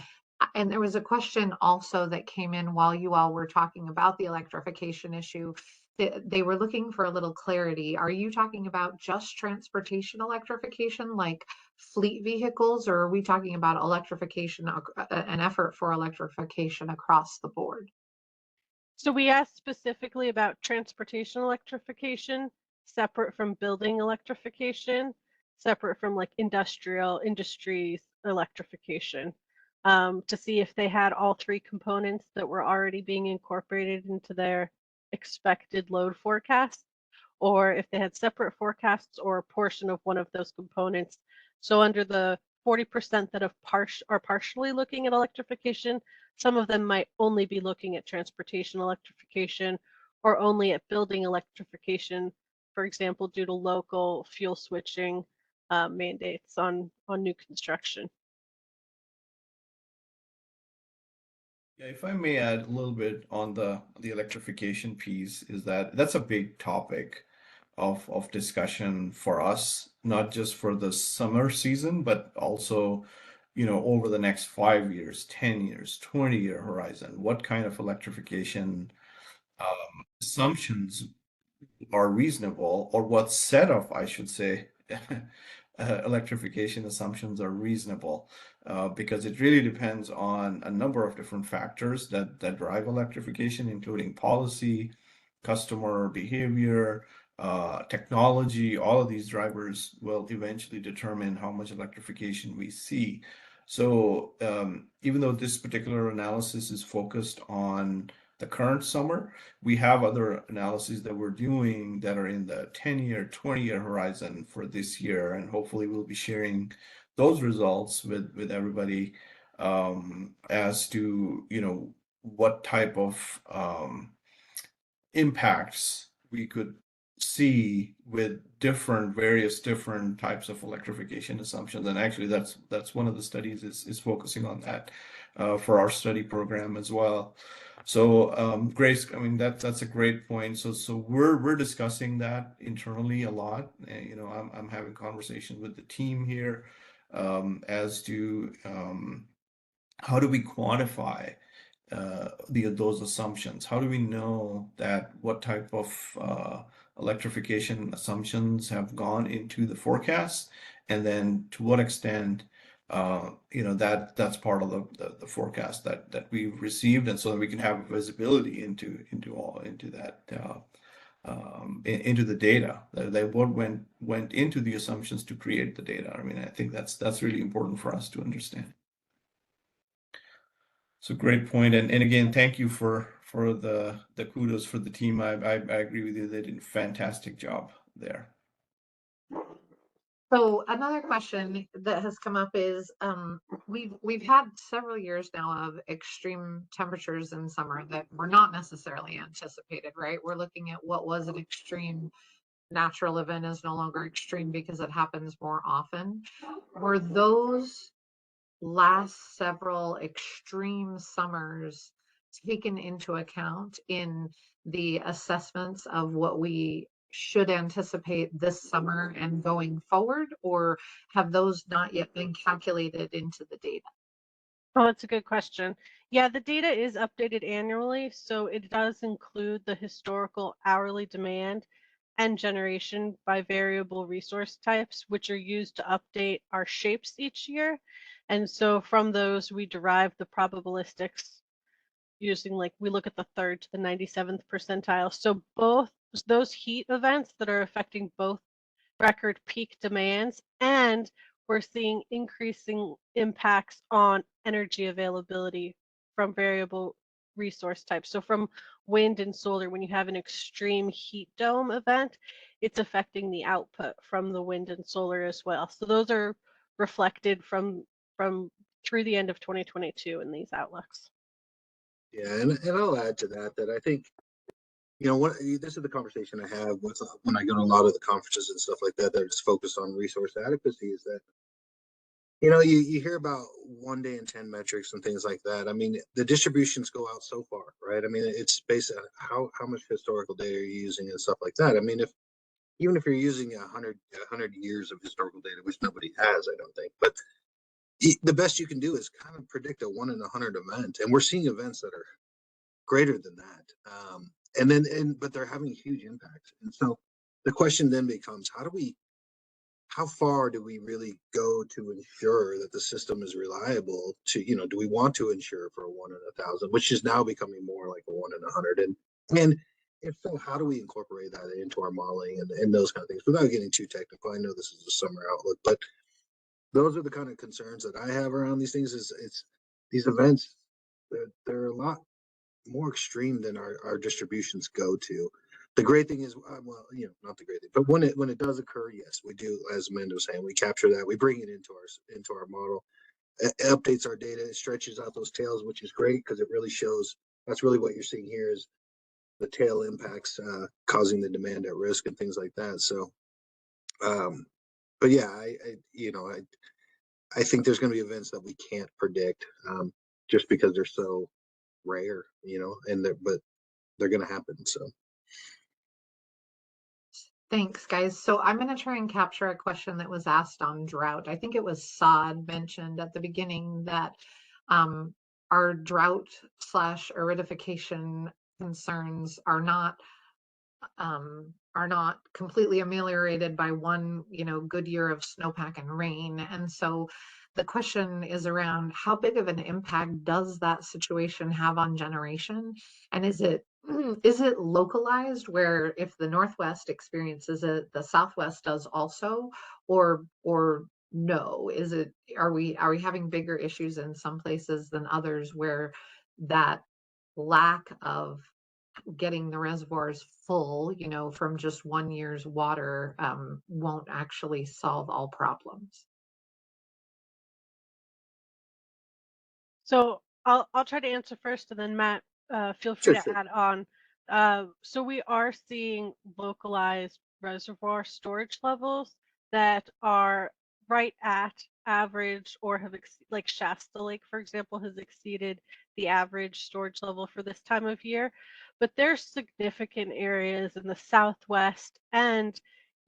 there was a question also that came in while you all were talking about the electrification issue. They were looking for a little clarity. Are you talking about just transportation electrification, like fleet vehicles, or are we talking about electrification, an effort for electrification across the board? So we asked specifically about transportation electrification, separate from building electrification, separate from like industries electrification, to see if they had all three components that were already being incorporated into their expected load forecast, or if they had separate forecasts or a portion of one of those components. So under the 40% that are partially looking at electrification, some of them might only be looking at transportation electrification, or only at building electrification, for example, due to local fuel switching mandates on new construction. Yeah, if I may add a little bit on the electrification piece, is that's a big topic of discussion for us, not just for the summer season, but also, over the next 5 years, 10 years, 20-year horizon. What kind of electrification assumptions are reasonable, or what set of, I should say, electrification assumptions are reasonable, because it really depends on a number of different factors that drive electrification, including policy, customer behavior, technology. All of these drivers will eventually determine how much electrification we see. So even though this particular analysis is focused on the current summer, we have other analyses that we're doing that are in the 10-year, 20-year horizon for this year, and hopefully we'll be sharing those results with everybody, as to what type of impacts we could see with various different types of electrification assumptions. And actually that's one of the studies is focusing on that for our study program as well. So Grace, I mean that's a great point. So we're discussing that internally a lot. And, I'm having conversations with the team here, as to how do we quantify those assumptions? How do we know that what type of electrification assumptions have gone into the forecast, and then to what extent that's part of the forecast that we've received, and so that we can have visibility into that into the data, that what went into the assumptions to create the data. I mean, I think that's really important for us to understand. So great point. And again, thank you for the kudos for the team. I agree with you. They did a fantastic job there. So another question that has come up is we've had several years now of extreme temperatures in summer that were not necessarily anticipated, right? We're looking at what was an extreme natural event is no longer extreme because it happens more often. Were those last several extreme summers taken into account in the assessments of what we should anticipate this summer and going forward, or have those not yet been calculated into the data? Oh, that's a good question. Yeah, the data is updated annually, so it does include the historical hourly demand and generation by variable resource types, which are used to update our shapes each year. And so from those, we derive the probabilistics using, like, we look at the 3rd to the 97th percentile. So both those heat events that are affecting both record peak demands, and we're seeing increasing impacts on energy availability from variable resource types. So from wind and solar, when you have an extreme heat dome event, it's affecting the output from the wind and solar as well. So those are reflected from through the end of 2022 in these outlooks. Yeah, and I'll add to that I think, this is the conversation I have with when I go to a lot of the conferences and stuff like that is focused on resource adequacy, is that, you hear about 1 day in 10 metrics and things like that. I mean, the distributions go out so far, right? I mean, it's based on how much historical data you're using and stuff like that. I mean, even if you're using 100 years of historical data, which nobody has, I don't think, but the best you can do is kind of predict a 1 in 100 event, and we're seeing events that are greater than that. But they're having huge impacts. And so the question then becomes, how far do we really go to ensure that the system is reliable? Do we want to ensure for a 1 in 1,000, which is now becoming more like a 1 in 100? And if so, how do we incorporate that into our modeling and those kind of things without getting too technical? I know this is a summer outlook, but those are the kind of concerns that I have around these things. It's these events, they're a lot more extreme than our distributions go to. The great thing is, well, not the great thing, but when it does occur, yes, we do, as Amanda was saying, we capture that, we bring it into our model. It updates our data, it stretches out those tails, which is great because it really shows. That's really what you're seeing here is the tail impacts causing the demand at risk and things like that. So, but yeah, I think there's going to be events that we can't predict, just because they're so rare, but they're going to happen. So. Thanks, guys. So I'm going to try and capture a question that was asked on drought. I think it was Saad mentioned at the beginning that our drought / aridification concerns are not are not completely ameliorated by one, good year of snowpack and rain. And so the question is around how big of an impact does that situation have on generation? And is it localized where if the Northwest experiences it, the Southwest does also, or no? Are we having bigger issues in some places than others where that lack of getting the reservoirs full, from just one year's water, won't actually solve all problems? So I'll try to answer first, and then Matt, feel free Sure, to sure. add on. So we are seeing localized reservoir storage levels that are right at average, or have like Shasta Lake, for example, has exceeded the average storage level for this time of year. But there's significant areas in the Southwest and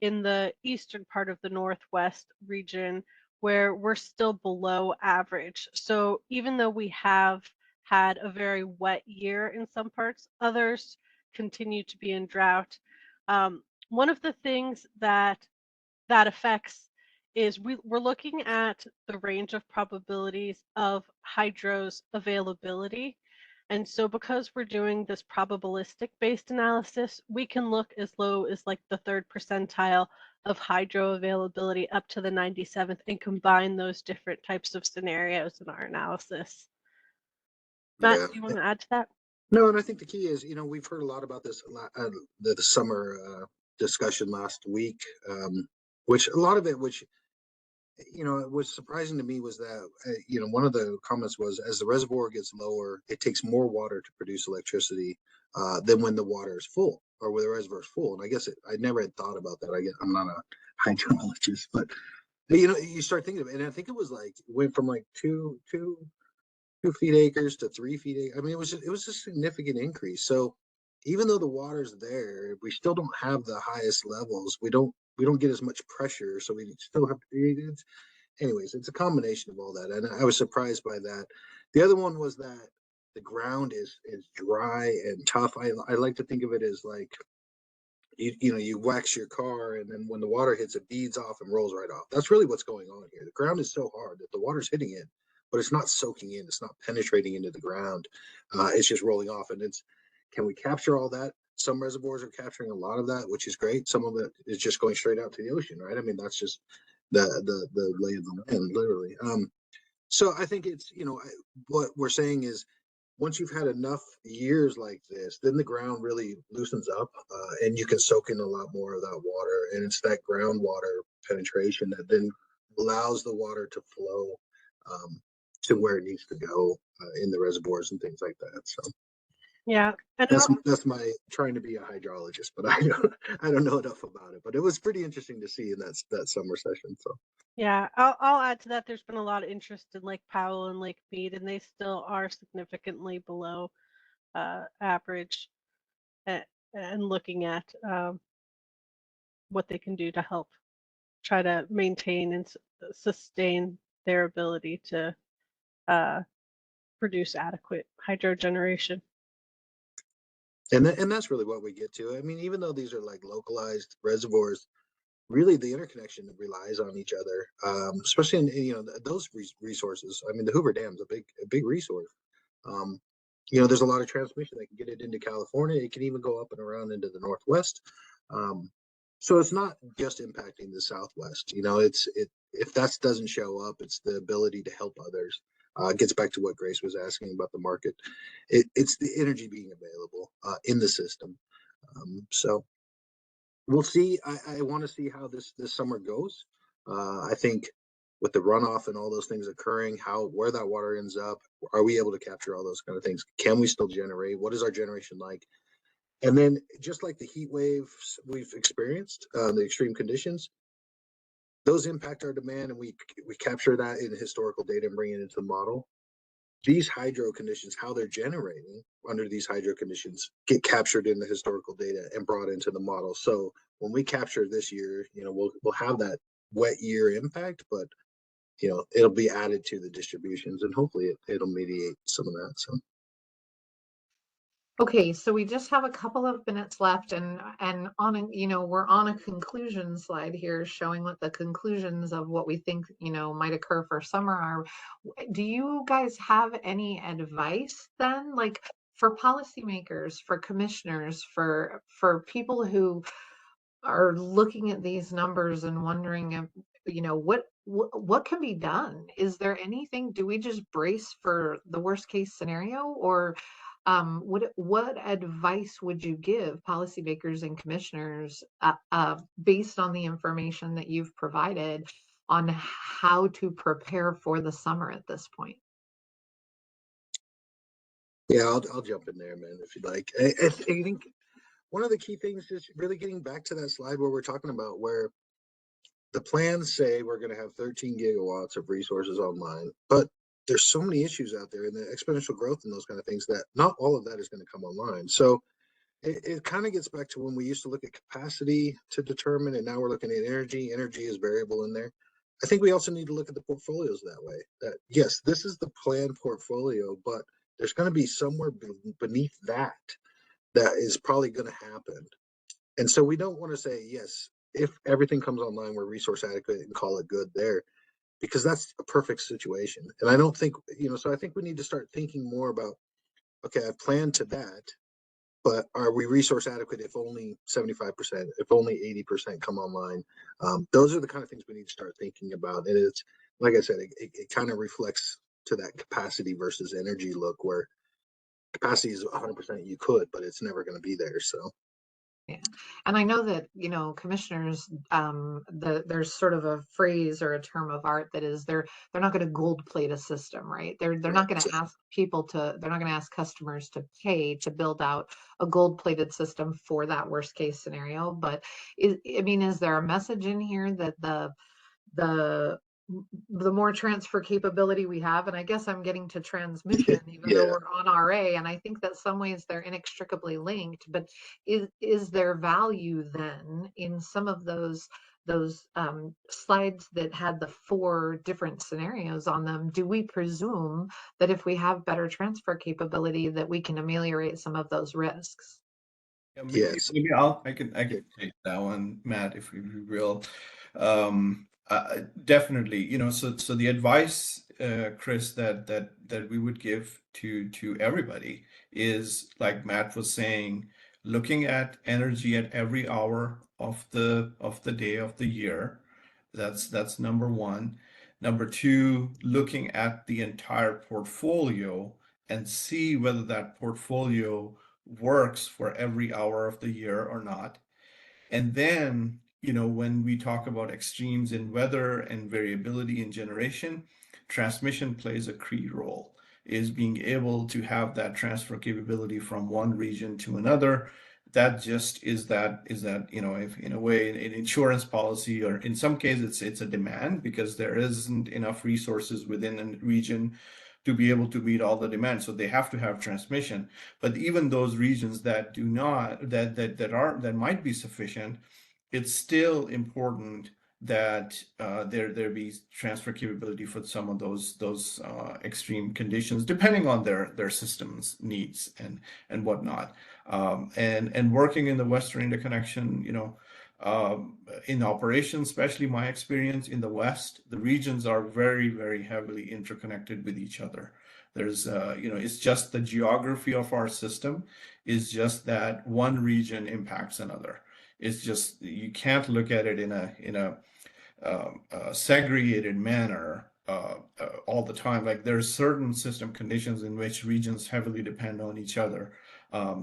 in the eastern part of the Northwest region where we're still below average. So even though we have had a very wet year in some parts, others continue to be in drought. One of the things that affects is we're looking at the range of probabilities of hydro's availability. And so because we're doing this probabilistic based analysis, we can look as low as like the 3rd percentile of hydro availability up to the 97th and combine those different types of scenarios in our analysis. Matt, Yeah. do you want to add to that? No, and I think the key is, we've heard a lot about this, the summer discussion last week, which a lot of it, which, it was surprising to me was that, one of the comments was as the reservoir gets lower, it takes more water to produce electricity than when the water is full or when the reservoir is full. And I guess I never had thought about that. I'm not a hydrologist, but you start thinking of it, and I think it was like went from like 2 feet acres to 3 feet. I mean, it was a significant increase. So even though the water's there, we still don't have the highest levels. We don't get as much pressure, so we still have to. Anyways, it's a combination of all that, and I was surprised by that. The other one was that the ground is dry and tough. I like to think of it as like you wax your car, and then when the water hits, it beads off and rolls right off. That's really what's going on here. The ground is so hard that the water's hitting it, but it's not soaking in. It's not penetrating into the ground. It's just rolling off. And can we capture all that? Some reservoirs are capturing a lot of that, which is great. Some of it is just going straight out to the ocean, right? I mean, that's just the lay of the land, literally. So I think it's, what we're saying is once you've had enough years like this, then the ground really loosens up, and you can soak in a lot more of that water. And it's that groundwater penetration that then allows the water to flow to where it needs to go in the reservoirs and things like that. So Yeah, and that's my trying to be a hydrologist, but I don't know enough about it. But it was pretty interesting to see in that summer session. So yeah, I'll add to that. There's been a lot of interest in Lake Powell and Lake Mead, and they still are significantly below average, and looking at what they can do to help try to maintain and sustain their ability to produce adequate hydro generation. and that's really what we get to. I mean, even though these are like localized reservoirs, really the interconnection relies on each other, especially in those resources. I mean, the Hoover Dam is a big resource. There's a lot of transmission that can get it into California. It can even go up and around into the Northwest. So it's not just impacting the Southwest. If that doesn't show up, it's the ability to help others. It gets back to what Grace was asking about the market. It's the energy being available in the system. So we'll see. I want to see how this summer goes. I think with the runoff and all those things occurring, where that water ends up, are we able to capture all those kind of things? Can we still generate? What is our generation like? And then just like the heat waves we've experienced, the extreme conditions, those impact our demand, and we capture that in historical data and bring it into the model. These hydro conditions, how they're generating under these hydro conditions, get captured in the historical data and brought into the model. So when we capture this year, we'll have that wet year impact, but it'll be added to the distributions, and hopefully it'll mediate some of that. So Okay, so we just have a couple of minutes left, and on a, we're on a conclusion slide here showing what the conclusions of what we think, might occur for summer are. Do you guys have any advice then, like for policymakers, for commissioners, for people who are looking at these numbers and wondering if, what can be done? Is there anything, do we just brace for the worst case scenario, or what advice would you give policymakers and commissioners based on the information that you've provided on how to prepare for the summer at this point? Yeah, I'll jump in there, man, if you'd like. I think one of the key things is really getting back to that slide where we're talking about where the plans say we're going to have 13 gigawatts of resources online, but there's so many issues out there and the exponential growth and those kind of things that not all of that is going to come online. So it kind of gets back to when we used to look at capacity to determine, and now we're looking at energy. Energy is variable in there. I think we also need to look at the portfolios that way. That yes, this is the planned portfolio, but there's going to be somewhere beneath that is probably going to happen. And so we don't want to say, yes, if everything comes online, we're resource adequate and call it good there, because that's a perfect situation. And I don't think, so I think we need to start thinking more about, okay, I've planned to that, but are we resource adequate if only 75%, if only 80% come online? Those are the kind of things we need to start thinking about. And it's, like I said, it kind of reflects to that capacity versus energy look, where capacity is 100% you could, but it's never going to be there. So. Yeah. And I know that, commissioners, there's sort of a phrase or a term of art that is they're not going to gold plate a system, right? They're not going to ask they're not going to ask customers to pay to build out a gold plated system for that worst case scenario. But is there a message in here that the more transfer capability we have, and I guess I'm getting to transmission, even though we're on RA, and I think that some ways they're inextricably linked, but is there value then in some of those slides that had the 4 different scenarios on them? Do we presume that if we have better transfer capability that we can ameliorate some of those risks? Yeah, Yes. maybe I can take that one, Matt, if we will. Definitely, so the advice, Chris, that we would give to everybody is, like Matt was saying, looking at energy at every hour of the day of the year. That's number one. Number two, looking at the entire portfolio and see whether that portfolio works for every hour of the year or not. And then, when we talk about extremes in weather and variability in generation, transmission plays a key role, is being able to have that transfer capability from one region to another. That just is that, if in a way, an insurance policy, or in some cases it's a demand because there isn't enough resources within a region to be able to meet all the demand. So they have to have transmission. But even those regions that do not, that might be sufficient, it's still important that there be transfer capability for some of those extreme conditions, depending on their systems needs and whatnot. And working in the Western Interconnection, in operations, especially my experience in the West, the regions are very, very heavily interconnected with each other. There's, it's just the geography of our system is just that one region impacts another. It's just, you can't look at it in a segregated manner all the time. Like, there's certain system conditions in which regions heavily depend on each other.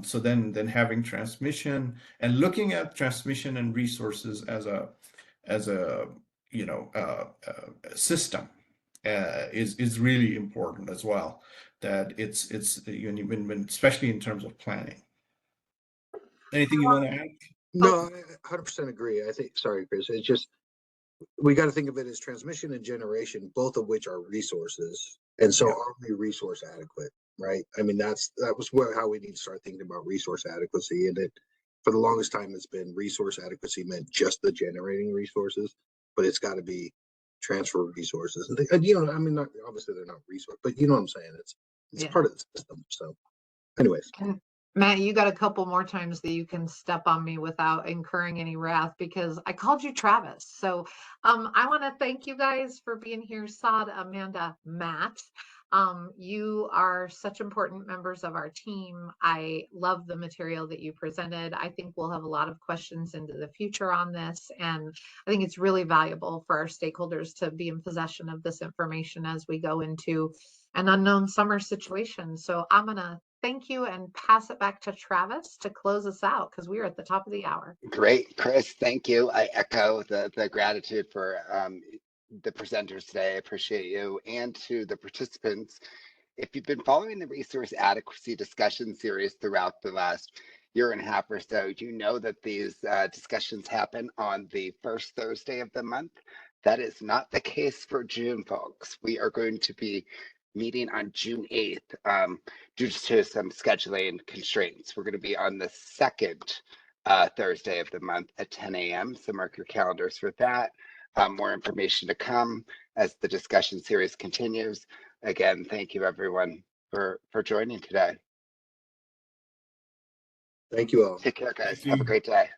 So then having transmission and looking at transmission and resources as a system is really important as well. That it's especially in terms of planning. Anything you want to add? No, I 100% agree. I think, sorry, Chris, it's just, we got to think of it as transmission and generation, both of which are resources. And so are we resource adequate, right? I mean, that was how we need to start thinking about resource adequacy. And for the longest time, it's been resource adequacy meant just the generating resources, but it's got to be transfer resources. And I mean, obviously they're not resource, but you know what I'm saying? It's part of the system. So anyways. Matt, you got a couple more times that you can step on me without incurring any wrath because I called you Travis. So I want to thank you guys for being here. Saad, Amanda, Matt. You are such important members of our team. I love the material that you presented. I think we'll have a lot of questions into the future on this. And I think it's really valuable for our stakeholders to be in possession of this information as we go into an unknown summer situation. So I'm going to thank you and pass it back to Travis to close us out because we are at the top of the hour. Great, Chris. Thank you. I echo the gratitude for the presenters today. I appreciate you, and to the participants. If you've been following the resource adequacy discussion series throughout the last year and a half or so, you know that these discussions happen on the first Thursday of the month. That is not the case for June, folks. We are going to be meeting on June 8th due to some scheduling constraints. We're going to be on the second Thursday of the month at 10 a.m. So mark your calendars for that. More information to come as the discussion series continues. Again, thank you everyone for joining today. Thank you all. Take care, guys. Thank you. Have a great day.